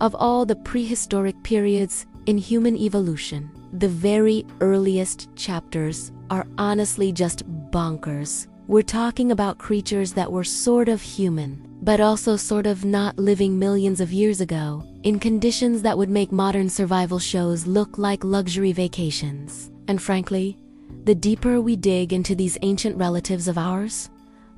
Of all the prehistoric periods in human evolution, the very earliest chapters are honestly just bonkers. We're talking about creatures that were sort of human, but also sort of not living millions of years ago, in conditions that would make modern survival shows look like luxury vacations. And frankly, the deeper we dig into these ancient relatives of ours,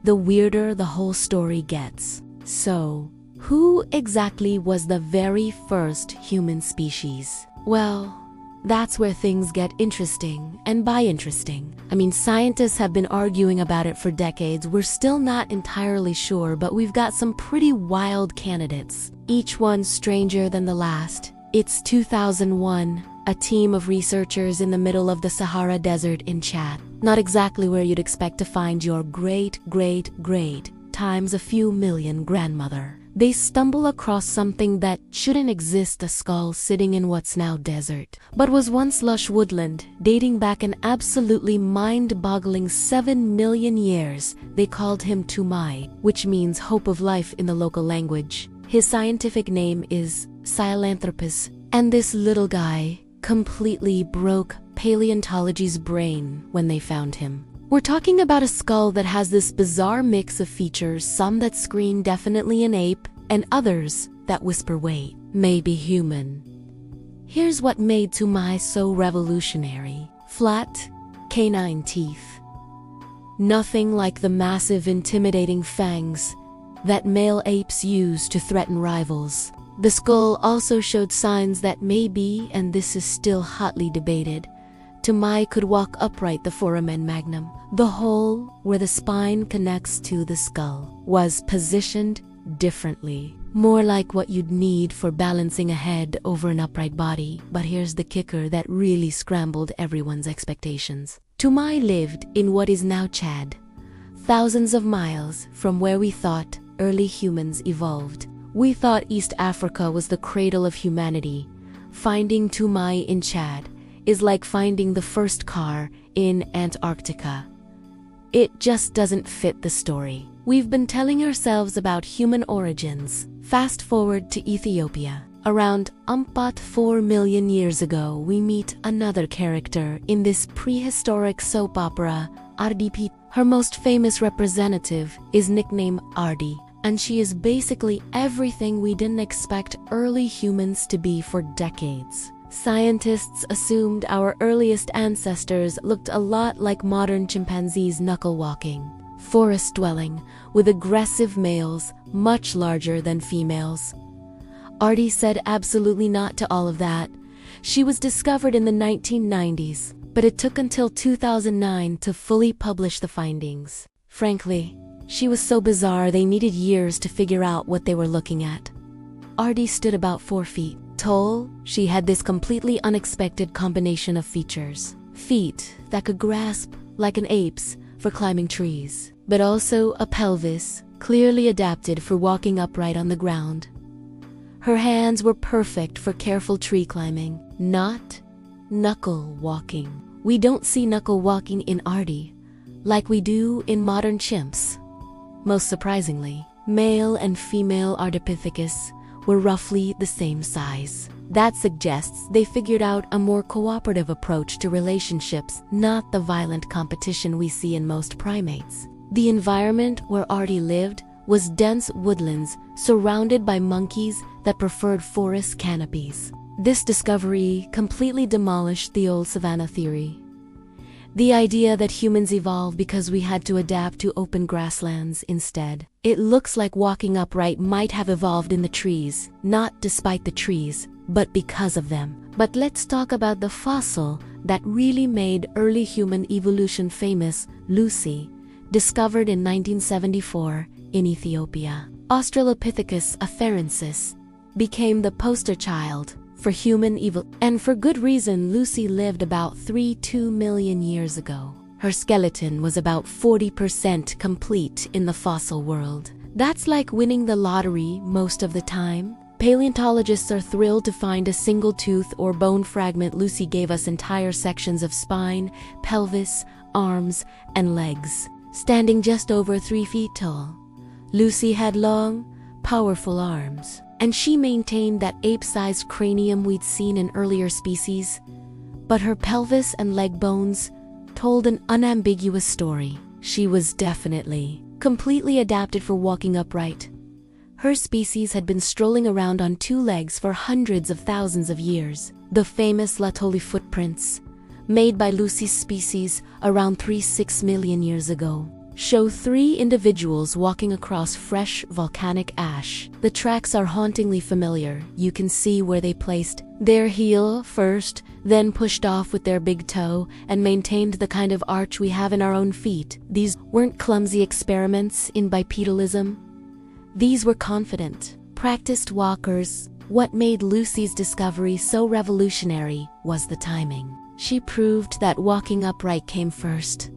the weirder the whole story gets. So, who exactly was the very first human species? Well, that's where things get interesting, and by interesting, I mean scientists have been arguing about it for decades. We're still not entirely sure, but we've got some pretty wild candidates, each one stranger than the last. It's 2001, a team of researchers in the middle of the Sahara Desert in Chad. Not exactly where you'd expect to find your great-great-great times a few million grandmother. They stumble across something that shouldn't exist, a skull sitting in what's now desert, but was once lush woodland, dating back an absolutely mind-boggling 7 million years. They called him Toumaï, which means hope of life in the local language. His scientific name is Sahelanthropus, and this little guy completely broke paleontology's brain when they found him. We're talking about a skull that has this bizarre mix of features, some that scream definitely an ape, and others that whisper, wait, maybe human. Here's what made Toumaï so revolutionary. Flat, canine teeth. Nothing like the massive, intimidating fangs that male apes use to threaten rivals. The skull also showed signs that maybe, and this is still hotly debated, Toumaï could walk upright, the foramen magnum. The hole where the spine connects to the skull was positioned differently, more like what you'd need for balancing a head over an upright body. But here's the kicker that really scrambled everyone's expectations. Toumaï lived in what is now Chad, thousands of miles from where we thought early humans evolved. We thought East Africa was the cradle of humanity. Finding Toumaï in Chad is like finding the first car in Antarctica. It just doesn't fit the story. We've been telling ourselves about human origins. Fast forward to Ethiopia. Around 4 million years ago, we meet another character in this prehistoric soap opera, Ardi. Her most famous representative is nicknamed Ardi, and she is basically everything we didn't expect early humans to be for decades. Scientists assumed our earliest ancestors looked a lot like modern chimpanzees, knuckle-walking, forest-dwelling, with aggressive males much larger than females. Ardi said absolutely not to all of that. She was discovered in the 1990s, but it took until 2009 to fully publish the findings. Frankly, she was so bizarre they needed years to figure out what they were looking at. Ardi stood about 4 feet tall. She had this completely unexpected combination of features. Feet that could grasp like an ape's for climbing trees, but also a pelvis clearly adapted for walking upright on the ground. Her hands were perfect for careful tree climbing, not knuckle-walking. We don't see knuckle-walking in Ardi like we do in modern chimps. Most surprisingly, male and female Ardipithecus were roughly the same size. That suggests they figured out a more cooperative approach to relationships, not the violent competition we see in most primates. The environment where Ardi lived was dense woodlands surrounded by monkeys that preferred forest canopies. This discovery completely demolished the old savannah theory. The idea that humans evolved because we had to adapt to open grasslands instead. It looks like walking upright might have evolved in the trees, not despite the trees, but because of them. But let's talk about the fossil that really made early human evolution famous, Lucy, discovered in 1974 in Ethiopia. Australopithecus afarensis became the poster child for human evil, and for good reason. Lucy lived about 2 million years ago. Her skeleton was about 40% complete in the fossil world. That's like winning the lottery most of the time. Paleontologists are thrilled to find a single tooth or bone fragment. Lucy gave us entire sections of spine, pelvis, arms, and legs. Standing just over 3 feet tall, Lucy had long, powerful arms. and she maintained that ape-sized cranium we'd seen in earlier species, but her pelvis and leg bones told an unambiguous story. She was definitely completely adapted for walking upright. Her species had been strolling around on two legs for hundreds of thousands of years. The famous Latoli footprints, made by Lucy's species around 3.6 million years ago, show three individuals walking across fresh volcanic ash. The tracks are hauntingly familiar. You can see where they placed their heel first, then pushed off with their big toe, and maintained the kind of arch we have in our own feet. These weren't clumsy experiments in bipedalism. These were confident, practiced walkers. What made Lucy's discovery so revolutionary was the timing. She proved that walking upright came first.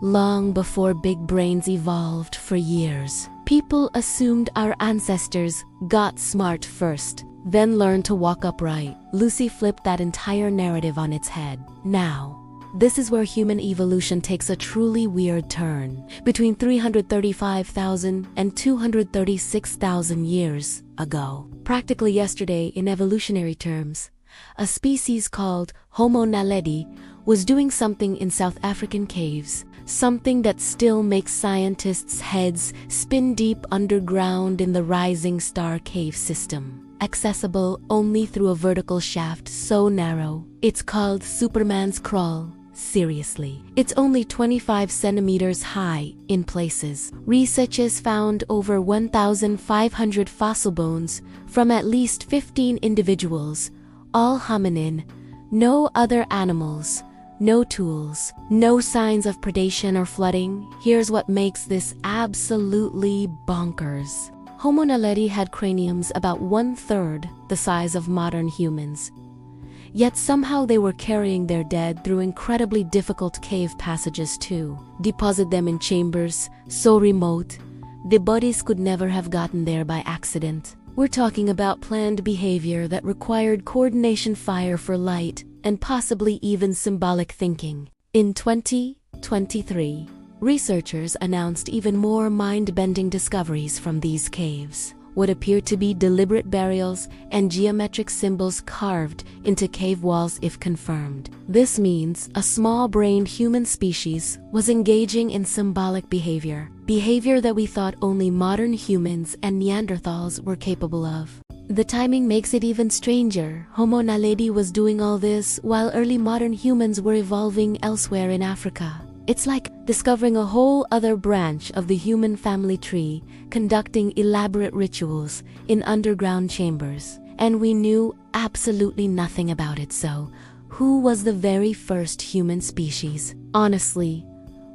Long before big brains evolved for years, people assumed our ancestors got smart first, then learned to walk upright. Lucy flipped that entire narrative on its head. Now, this is where human evolution takes a truly weird turn. Between 335,000 and 236,000 years ago, practically yesterday in evolutionary terms, a species called Homo naledi was doing something in South African caves, something that still makes scientists' heads spin deep underground in the Rising Star cave system, accessible only through a vertical shaft so narrow it's called Superman's crawl. Seriously, it's only 25 centimeters high in places. Researchers found over 1,500 fossil bones from at least 15 individuals, all hominin, no other animals, no tools, no signs of predation or flooding. Here's what makes this absolutely bonkers. Homo naledi had craniums about 1/3 the size of modern humans. Yet somehow they were carrying their dead through incredibly difficult cave passages too. Deposit them in chambers so remote, the bodies could never have gotten there by accident. We're talking about planned behavior that required coordination, fire for light, and possibly even symbolic thinking. In 2023, researchers announced even more mind-bending discoveries from these caves. What appeared to be deliberate burials and geometric symbols carved into cave walls if confirmed. This means a small-brained human species was engaging in symbolic behavior that we thought only modern humans and Neanderthals were capable of. The timing makes it even stranger. Homo naledi was doing all this while early modern humans were evolving elsewhere in Africa. It's like discovering a whole other branch of the human family tree, conducting elaborate rituals in underground chambers. And we knew absolutely nothing about it, so who was the very first human species? Honestly,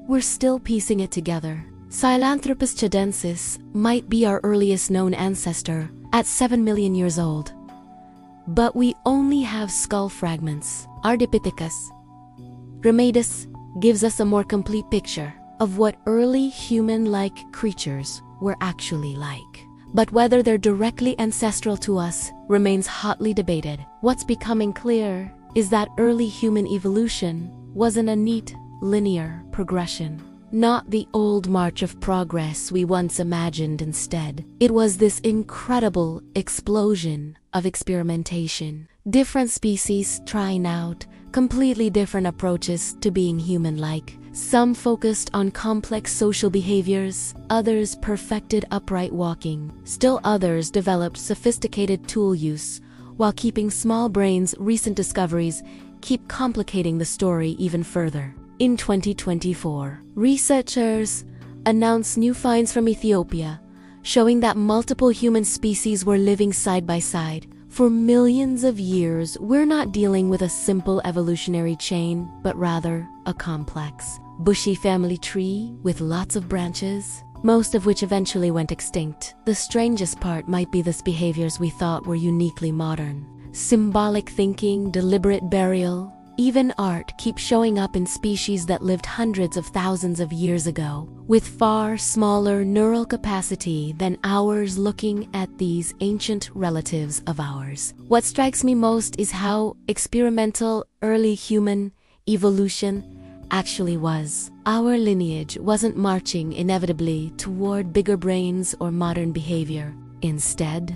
we're still piecing it together. Sahelanthropus chadensis might be our earliest known ancestor at 7 million years old. But we only have skull fragments. Ardipithecus Remedus gives us a more complete picture of what early human-like creatures were actually like. But whether they're directly ancestral to us remains hotly debated. What's becoming clear is that early human evolution wasn't a neat, linear progression. Not the old march of progress we once imagined. Instead, it was this incredible explosion of experimentation. Different species trying out completely different approaches to being human-like. Some focused on complex social behaviors, others perfected upright walking. Still others developed sophisticated tool use, while keeping small brains. Recent discoveries keep complicating the story even further. In 2024, researchers announced new finds from Ethiopia, showing that multiple human species were living side by side. For millions of years, we're not dealing with a simple evolutionary chain, but rather a complex, bushy family tree with lots of branches, most of which eventually went extinct. The strangest part might be these behaviors we thought were uniquely modern. Symbolic thinking, deliberate burial, even art keeps showing up in species that lived hundreds of thousands of years ago, with far smaller neural capacity than ours. Looking at these ancient relatives of ours, what strikes me most is how experimental early human evolution actually was. Our lineage wasn't marching inevitably toward bigger brains or modern behavior. Instead,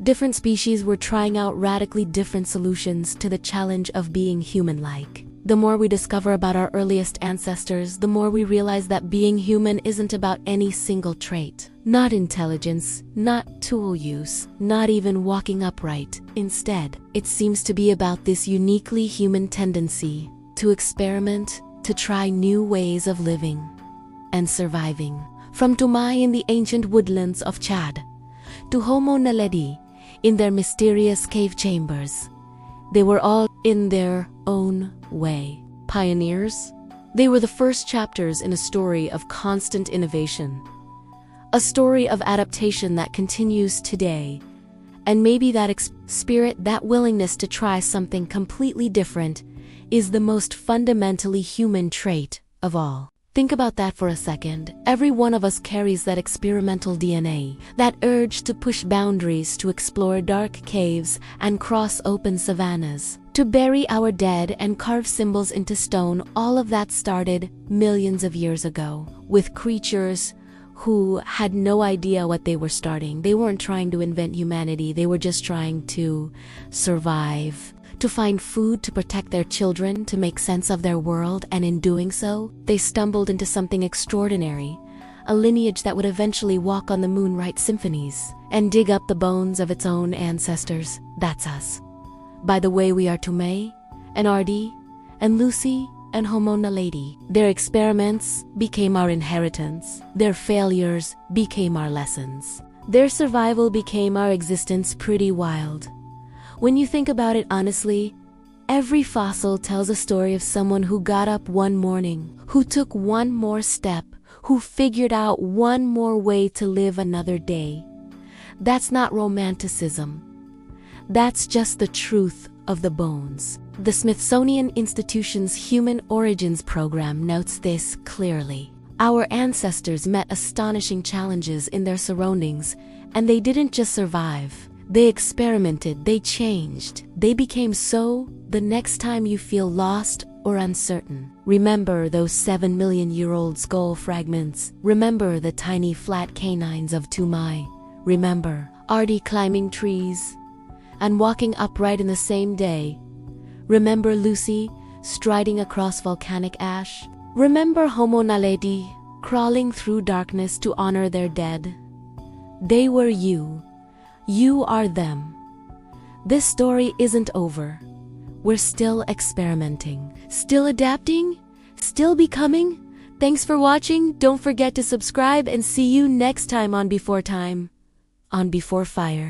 Different species were trying out radically different solutions to the challenge of being human-like. The more we discover about our earliest ancestors, the more we realize that being human isn't about any single trait. Not intelligence, not tool use, not even walking upright. Instead, it seems to be about this uniquely human tendency to experiment, to try new ways of living and surviving. From Toumaï in the ancient woodlands of Chad to Homo naledi in their mysterious cave chambers, they were all, in their own way, pioneers. They were the first chapters in a story of constant innovation, a story of adaptation that continues today. And maybe that spirit, that willingness to try something completely different, is the most fundamentally human trait of all. Think about that for a second. Every one of us carries that experimental DNA, that urge to push boundaries, to explore dark caves and cross open savannas, to bury our dead and carve symbols into stone. All of that started millions of years ago, with creatures who had no idea what they were starting. They weren't trying to invent humanity, they were just trying to survive, to find food, to protect their children, to make sense of their world, and in doing so, they stumbled into something extraordinary, a lineage that would eventually walk on the moon, write symphonies, and dig up the bones of its own ancestors. That's us. By the way, we are Toumaï, and Ardi, and Lucy, and Homo naledi. Their experiments became our inheritance. Their failures became our lessons. Their survival became our existence. Pretty wild. When you think about it honestly, every fossil tells a story of someone who got up one morning, who took one more step, who figured out one more way to live another day. That's not romanticism. That's just the truth of the bones. The Smithsonian Institution's Human Origins program notes this clearly. Our ancestors met astonishing challenges in their surroundings, and they didn't just survive. They experimented, they changed, they became so. The next time you feel lost or uncertain, remember those 7 million-year-old skull fragments. Remember the tiny flat canines of Toumaï. Remember Ardi climbing trees and walking upright in the same day. Remember Lucy striding across volcanic ash. Remember Homo naledi crawling through darkness to honor their dead. They were you. You are them. This story isn't over. We're still experimenting, still adapting, still becoming. Thanks for watching. Don't forget to subscribe and see you next time on Before Time, on Before Fire.